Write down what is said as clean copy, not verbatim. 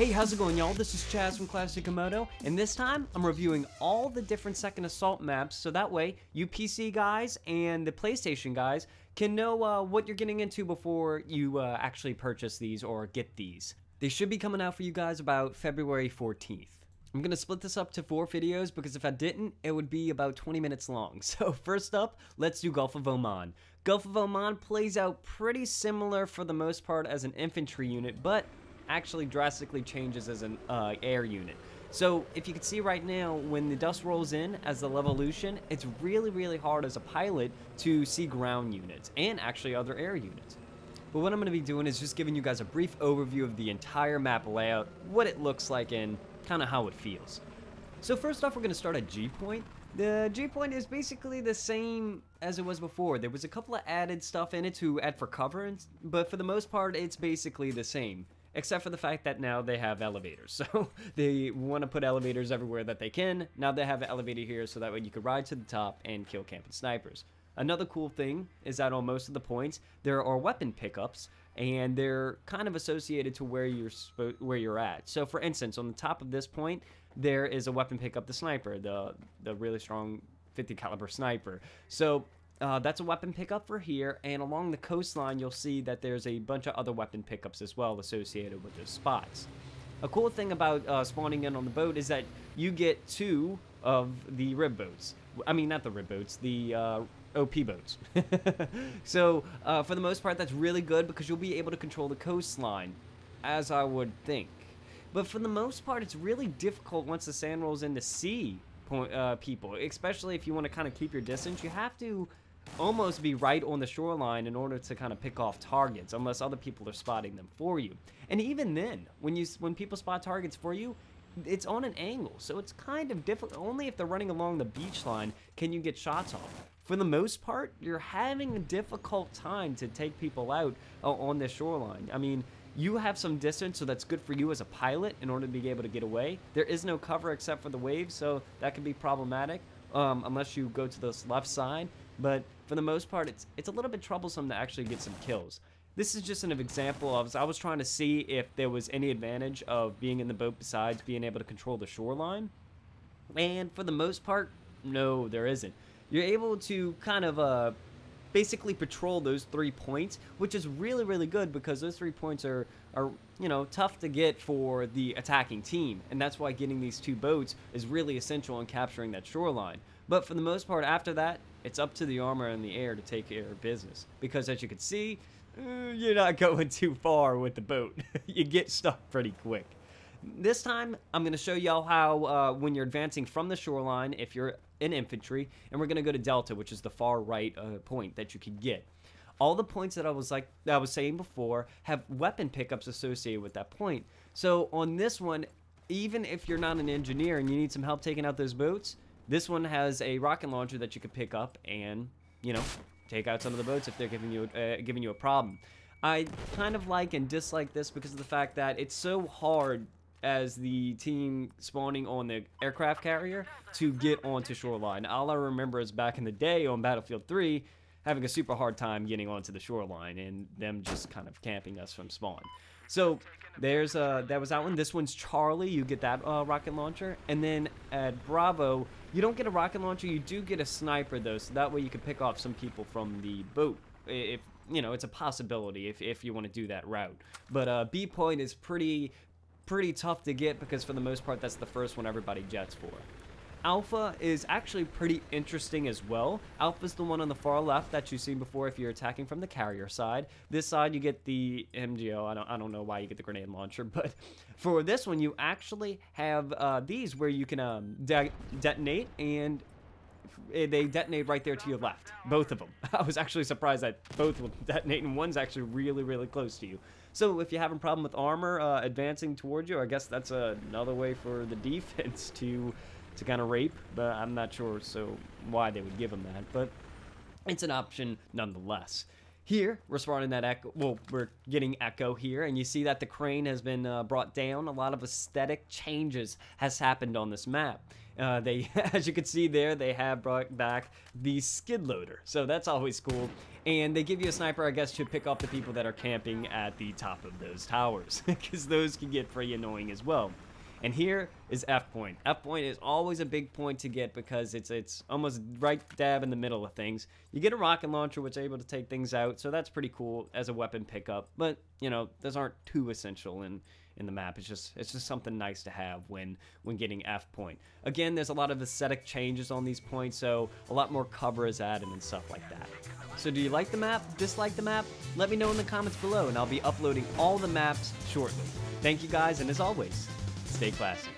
Hey, how's it going, y'all? This is Chaz from Classic Komodo, and this time I'm reviewing all the different second assault maps so that way you PC guys and the PlayStation guys can know what you're getting into before you actually purchase these or get these. They should be coming out for you guys about February 14th. I'm going to split this up to 4 videos because if I didn't, it would be about 20 minutes long. So first up, let's do Gulf of Oman. Gulf of Oman plays out pretty similar for the most part as an infantry unit, but actually drastically changes as an air unit. So if you can see right now, when the dust rolls in as the Levolution, it's really hard as a pilot to see ground units and actually other air units. But what I'm going to be doing is just giving you guys a brief overview of the entire map layout, what it looks like, and kind of how it feels. So first off, we're going to start at G Point. The G Point is basically the same as it was before. There was a couple of added stuff in it to add for cover, but for the most part, it's basically the same. Except for the fact that now they have elevators. So they want to put elevators everywhere that they can. Now they have an elevator here so that way you can ride to the top and kill camping snipers. Another cool thing is that on most of the points, there are weapon pickups, and they're kind of associated to where you're at. So for instance, on the top of this point, there is a weapon pickup, the sniper, the really strong 50 caliber sniper. So that's a weapon pickup for here, and along the coastline you'll see that there's a bunch of other weapon pickups as well associated with those spots. A cool thing about spawning in on the boat is that you get 2 of the rib boats. I mean, not the rib boats, the OP boats. So for the most part, that's really good because you'll be able to control the coastline, as I would think. But for the most part, it's really difficult once the sand rolls in to see people, especially if you want to kind of keep your distance. You have to almost be right on the shoreline in order to kind of pick off targets, unless other people are spotting them for you. And even then, when people spot targets for you, it's on an angle, so it's kind of difficult. Only if they're running along the beach line can you get shots off. For the most part, you're having a difficult time to take people out on the shoreline. I mean, you have some distance, so that's good for you as a pilot in order to be able to get away. There is no cover except for the waves, so that can be problematic unless you go to this left side. But for the most part, it's a little bit troublesome to actually get some kills. This is just an example of, I was trying to see if there was any advantage of being in the boat besides being able to control the shoreline. And for the most part, no, there isn't. You're able to kind of basically patrol those 3 points, which is really good because those 3 points are you know, tough to get for the attacking team, and that's why getting these 2 boats is really essential in capturing that shoreline. But for the most part, after that, it's up to the armor in the air to take care of business, because as you can see, you're not going too far with the boat. You get stuck pretty quick. This time, I'm going to show y'all how when you're advancing from the shoreline, if you're in infantry, and we're going to go to Delta, which is the far right point that you can get. All the points that I was saying before have weapon pickups associated with that point. So on this one, even if you're not an engineer and you need some help taking out those boats, this one has a rocket launcher that you can pick up and, you know, take out some of the boats if they're giving you a problem. I kind of like and dislike this because of the fact that it's so hard as the team spawning on the aircraft carrier to get onto shoreline. All I remember is back in the day on Battlefield 3 having a super hard time getting onto the shoreline and them just kind of camping us from spawn. So there's that was that one. This one's Charlie. You get that rocket launcher, and then at Bravo you don't get a rocket launcher. You do get a sniper though, so that way you can pick off some people from the boat. If you know, it's a possibility if you want to do that route. But B point is pretty tough to get because for the most part that's the first one everybody jets for. Alpha is actually pretty interesting as well. Alpha's the one on the far left that you've seen before if you're attacking from the carrier side. This side you get the MGO. I don't know why you get the grenade launcher, but for this one you actually have these where you can detonate, and they detonate right there to your left. Both of them. I was actually surprised that both will detonate, and one's actually really close to you. So if you have a problem with armor advancing towards you, I guess that's another way for the defense to kind of rape, but I'm not sure why they would give them that, but it's an option nonetheless. Here, we're spawning that echo. Well, we're getting echo here, and you see that the crane has been brought down. A lot of aesthetic changes has happened on this map. As you can see there, they have brought back the skid loader, so that's always cool. And they give you a sniper, I guess, to pick off the people that are camping at the top of those towers, because those can get pretty annoying as well. And here is F point. F point is always a big point to get because it's almost right dab in the middle of things. You get a rocket launcher which is able to take things out, so that's pretty cool as a weapon pickup. But you know, those aren't too essential in the map. It's just something nice to have when getting F point. Again, there's a lot of aesthetic changes on these points, so a lot more cover is added and stuff like that. So do you like the map? Dislike the map? Let me know in the comments below, and I'll be uploading all the maps shortly. Thank you guys, and as always, stay classy.